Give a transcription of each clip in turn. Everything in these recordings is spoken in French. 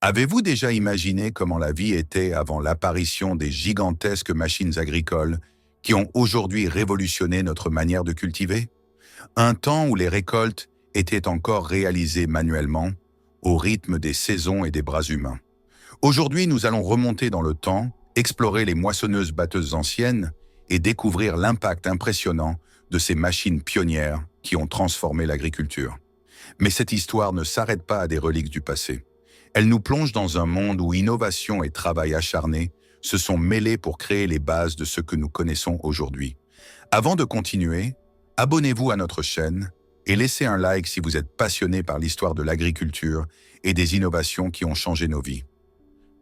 Avez-vous déjà imaginé comment la vie était avant l'apparition des gigantesques machines agricoles qui ont aujourd'hui révolutionné notre manière de cultiver? Un temps où les récoltes étaient encore réalisées manuellement, au rythme des saisons et des bras humains. Aujourd'hui, nous allons remonter dans le temps, explorer les moissonneuses-batteuses anciennes et découvrir l'impact impressionnant de ces machines pionnières qui ont transformé l'agriculture. Mais cette histoire ne s'arrête pas à des reliques du passé. Elle nous plonge dans un monde où innovation et travail acharné se sont mêlés pour créer les bases de ce que nous connaissons aujourd'hui. Avant de continuer, abonnez-vous à notre chaîne et laissez un like si vous êtes passionné par l'histoire de l'agriculture et des innovations qui ont changé nos vies.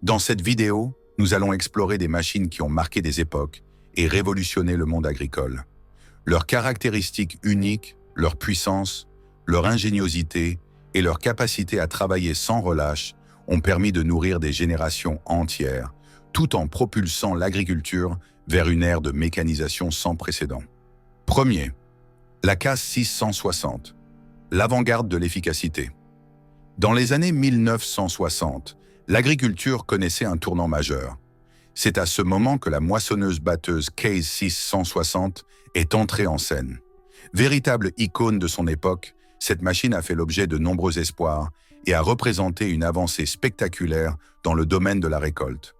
Dans cette vidéo, nous allons explorer des machines qui ont marqué des époques et révolutionné le monde agricole. Leurs caractéristiques uniques, leur puissance, leur ingéniosité et leur capacité à travailler sans relâche ont permis de nourrir des générations entières, tout en propulsant l'agriculture vers une ère de mécanisation sans précédent. Premier, la CAS 660, l'avant-garde de l'efficacité. Dans les années 1960, l'agriculture connaissait un tournant majeur. C'est à ce moment que la moissonneuse-batteuse Case 660 est entrée en scène. Véritable icône de son époque, cette machine a fait l'objet de nombreux espoirs et a représenté une avancée spectaculaire dans le domaine de la récolte.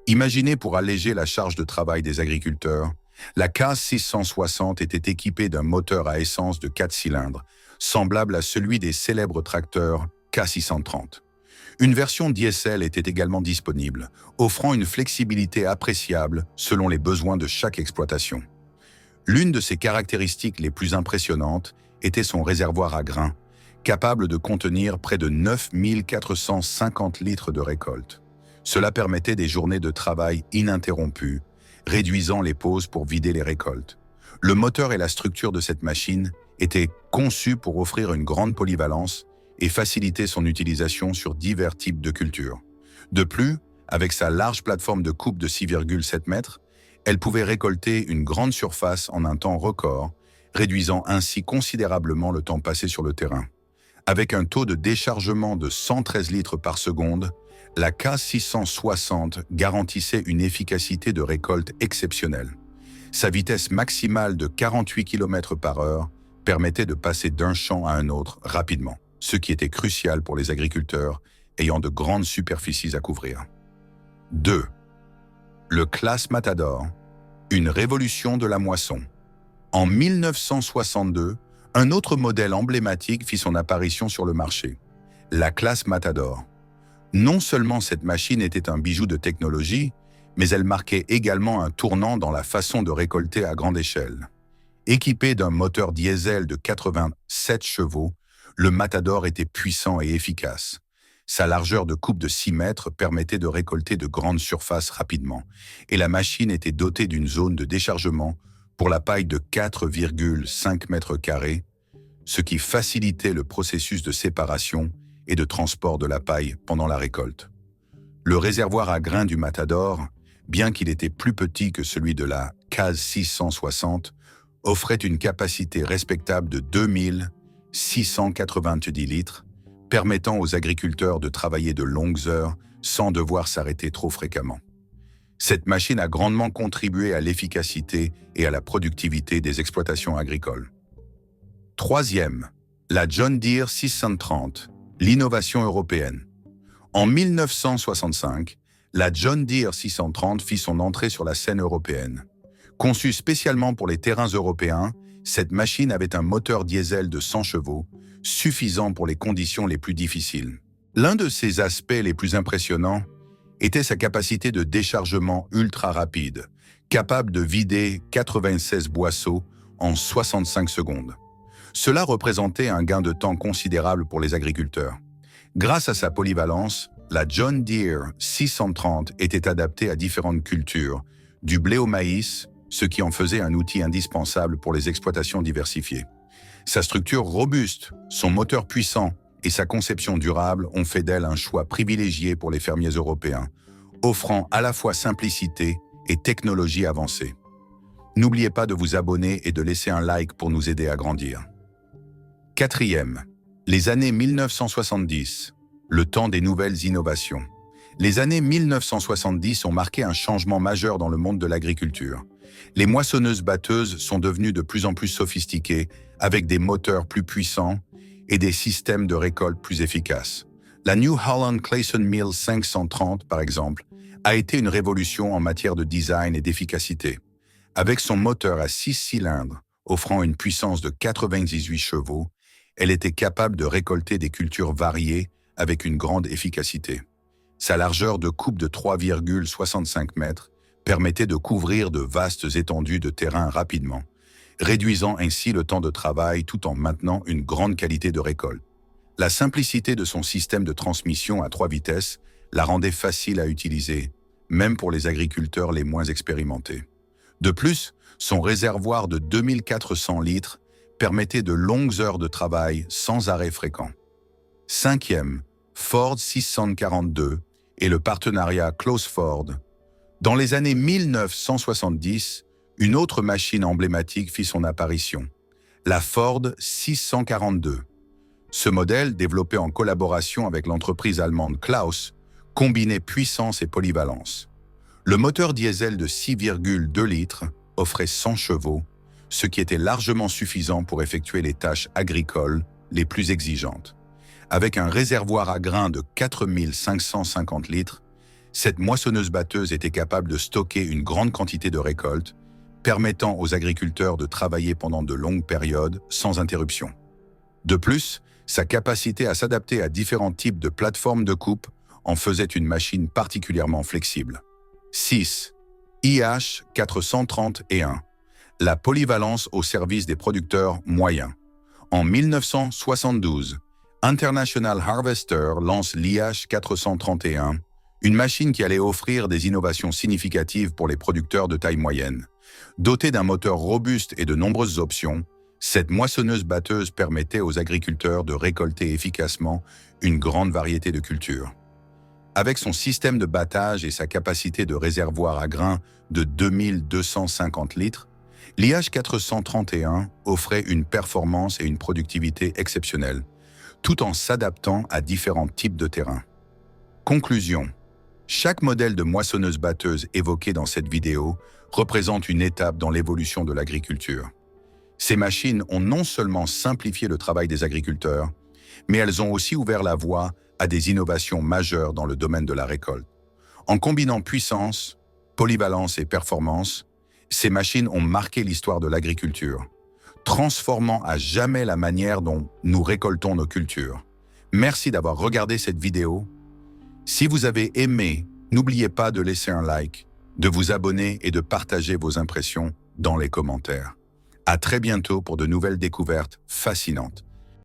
Imaginée pour alléger la charge de travail des agriculteurs, la CAS 660 était équipée d'un moteur à essence de 4 cylindres, semblable à celui des célèbres tracteurs K630. Une version diesel était également disponible, offrant une flexibilité appréciable selon les besoins de chaque exploitation. L'une de ses caractéristiques les plus impressionnantes était son réservoir à grains, capable de contenir près de 9450 litres de récolte. Cela permettait des journées de travail ininterrompues, réduisant les pauses pour vider les récoltes. Le moteur et la structure de cette machine étaient conçus pour offrir une grande polyvalence et faciliter son utilisation sur divers types de cultures. De plus, avec sa large plateforme de coupe de 6,7 mètres, elle pouvait récolter une grande surface en un temps record, réduisant ainsi considérablement le temps passé sur le terrain. Avec un taux de déchargement de 113 litres par seconde, la CAS 660 garantissait une efficacité de récolte exceptionnelle. Sa vitesse maximale de 48 km/h permettait de passer d'un champ à un autre rapidement, ce qui était crucial pour les agriculteurs ayant de grandes superficies à couvrir. 2. Le Claas Matador, une révolution de la moisson. En 1962, un autre modèle emblématique fit son apparition sur le marché, la Claas Matador. Non seulement cette machine était un bijou de technologie, mais elle marquait également un tournant dans la façon de récolter à grande échelle. Équipé d'un moteur diesel de 87 chevaux, le Matador était puissant et efficace. Sa largeur de coupe de 6 mètres permettait de récolter de grandes surfaces rapidement, et la machine était dotée d'une zone de déchargement pour la paille de 4,5 mètres carrés, ce qui facilitait le processus de séparation et de transport de la paille pendant la récolte. Le réservoir à grains du Matador, bien qu'il était plus petit que celui de la CAS 660, offrait une capacité respectable de 2690 litres, permettant aux agriculteurs de travailler de longues heures sans devoir s'arrêter trop fréquemment. Cette machine a grandement contribué à l'efficacité et à la productivité des exploitations agricoles. Troisième, la John Deere 630, l'innovation européenne. En 1965, la John Deere 630 fit son entrée sur la scène européenne. Conçue spécialement pour les terrains européens, cette machine avait un moteur diesel de 100 chevaux, suffisant pour les conditions les plus difficiles. L'un de ses aspects les plus impressionnants était sa capacité de déchargement ultra rapide, capable de vider 96 boisseaux en 65 secondes. Cela représentait un gain de temps considérable pour les agriculteurs. Grâce à sa polyvalence, la John Deere 630 était adaptée à différentes cultures, du blé au maïs, ce qui en faisait un outil indispensable pour les exploitations diversifiées. Sa structure robuste, son moteur puissant et sa conception durable ont fait d'elle un choix privilégié pour les fermiers européens, offrant à la fois simplicité et technologie avancée. N'oubliez pas de vous abonner et de laisser un like pour nous aider à grandir. Quatrième, les années 1970, le temps des nouvelles innovations. Les années 1970 ont marqué un changement majeur dans le monde de l'agriculture. Les moissonneuses-batteuses sont devenues de plus en plus sophistiquées, avec des moteurs plus puissants et des systèmes de récolte plus efficaces. La New Holland Clayson Mill 530, par exemple, a été une révolution en matière de design et d'efficacité. Avec son moteur à 6 cylindres, offrant une puissance de 98 chevaux, elle était capable de récolter des cultures variées avec une grande efficacité. Sa largeur de coupe de 3,65 mètres permettait de couvrir de vastes étendues de terrain rapidement, réduisant ainsi le temps de travail tout en maintenant une grande qualité de récolte. La simplicité de son système de transmission à 3 vitesses la rendait facile à utiliser, même pour les agriculteurs les moins expérimentés. De plus, son réservoir de 2400 litres permettait de longues heures de travail sans arrêt fréquent. Cinquième, Ford 642 et le partenariat Close-Ford. Dans les années 1970, une autre machine emblématique fit son apparition, la Ford 642. Ce modèle, développé en collaboration avec l'entreprise allemande Klaus, combinait puissance et polyvalence. Le moteur diesel de 6,2 litres offrait 100 chevaux, ce qui était largement suffisant pour effectuer les tâches agricoles les plus exigeantes. Avec un réservoir à grains de 4550 litres, cette moissonneuse-batteuse était capable de stocker une grande quantité de récoltes, permettant aux agriculteurs de travailler pendant de longues périodes sans interruption. De plus, sa capacité à s'adapter à différents types de plateformes de coupe en faisait une machine particulièrement flexible. 6. IH 431. La polyvalence au service des producteurs moyens. En 1972, International Harvester lance l'IH 431, une machine qui allait offrir des innovations significatives pour les producteurs de taille moyenne. Dotée d'un moteur robuste et de nombreuses options, cette moissonneuse-batteuse permettait aux agriculteurs de récolter efficacement une grande variété de cultures. Avec son système de battage et sa capacité de réservoir à grains de 2250 litres, l'IH 431 offrait une performance et une productivité exceptionnelles, tout en s'adaptant à différents types de terrains. Conclusion. Chaque modèle de moissonneuse-batteuse évoqué dans cette vidéo représente une étape dans l'évolution de l'agriculture. Ces machines ont non seulement simplifié le travail des agriculteurs, mais elles ont aussi ouvert la voie à des innovations majeures dans le domaine de la récolte. En combinant puissance, polyvalence et performance, ces machines ont marqué l'histoire de l'agriculture, transformant à jamais la manière dont nous récoltons nos cultures. Merci d'avoir regardé cette vidéo. Si vous avez aimé, n'oubliez pas de laisser un like, de vous abonner et de partager vos impressions dans les commentaires. À très bientôt pour de nouvelles découvertes fascinantes.